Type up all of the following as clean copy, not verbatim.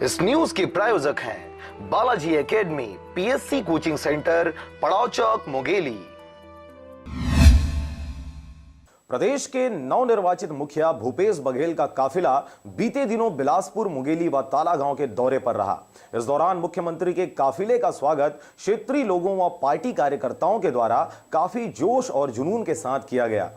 इस न्यूज के प्रायोजक हैं Balaji academy, PSC coaching centre, पड़ाव चौक, मुंगेली। प्रदेश के नवनिर्वाचित मुखिया भूपेश बघेल का काफिला बीते दिनों बिलासपुर, मुंगेली व ताला गांव के दौरे पर रहा। इस दौरान मुख्यमंत्री के काफिले का स्वागत क्षेत्रीय लोगों व पार्टी कार्यकर्ताओं के द्वारा काफी जोश और जुनून के साथ किया गया।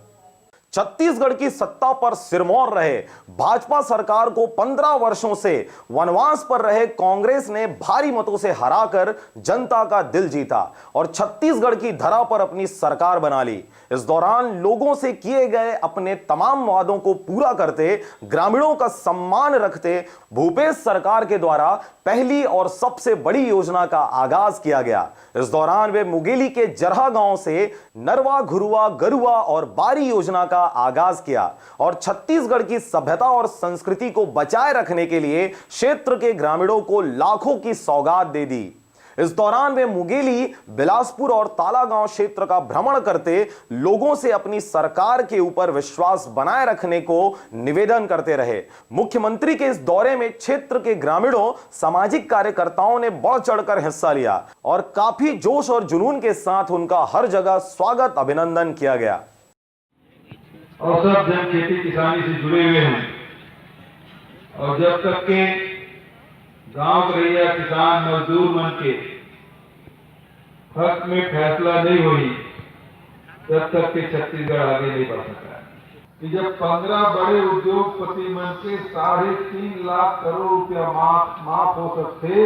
छत्तीसगढ़ की सत्ता पर सिरमौर रहे भाजपा सरकार को 15 वर्षों से वनवास पर रहे कांग्रेस ने भारी मतों से हराकर जनता का दिल जीता और छत्तीसगढ़ की धरा पर अपनी सरकार बना ली। इस दौरान लोगों से किए गए अपने तमाम वादों को पूरा करते, ग्रामीणों का सम्मान रखते भूपेश सरकार के द्वारा पहली और सबसे बड़ी योजना का आगाज किया गया। इस दौरान वे मुंगेली के जरहा गांव से नरवा, घुरुआ, गरुआ और बारी योजना का आगाज किया और छत्तीसगढ़ की सभ्यता और संस्कृति को बचाए रखने के लिए क्षेत्र के ग्रामीणों को लाखों की सौगात दे दी। इस दौरान वे मुंगेली, बिलासपुर और ताला गांव क्षेत्र का भ्रमण करते लोगों से अपनी सरकार के ऊपर विश्वास बनाए रखने को निवेदन करते रहे। मुख्यमंत्री के इस दौरे में क्षेत्र के ग्रामीणों, सामाजिक कार्यकर्ताओं ने बढ़ चढ़कर हिस्सा लिया और काफी जोश और जुनून के साथ उनका हर जगह स्वागत, अभिनंदन किया गया। और सब जन खेती किसानी से जुड़े हुए हैं और जब तक के गांव के रैया किसान मजदूर मन के हक में फैसला नहीं हुई तब तक के छत्तीसगढ़ आगे नहीं बढ़ सका। कि जब 15 बड़े उद्योगपति मन के 3.5 लाख करोड़ रुपया माफ हो सकते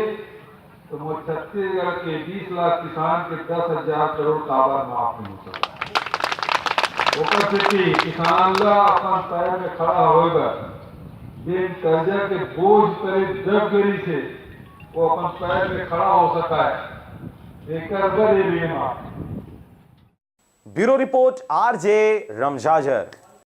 तो वो छत्तीसगढ़ के 20 लाख किसान के 10,000 करोड़ काबर माफ नहीं हो सका। किसान ला अपन पैर में खड़ा होगा, बिन कर्जा के बोझ करे दबगरी से वो अपन पैर में खड़ा हो सका है। एक ब्यूरो रिपोर्ट, आरजे रमजाजर।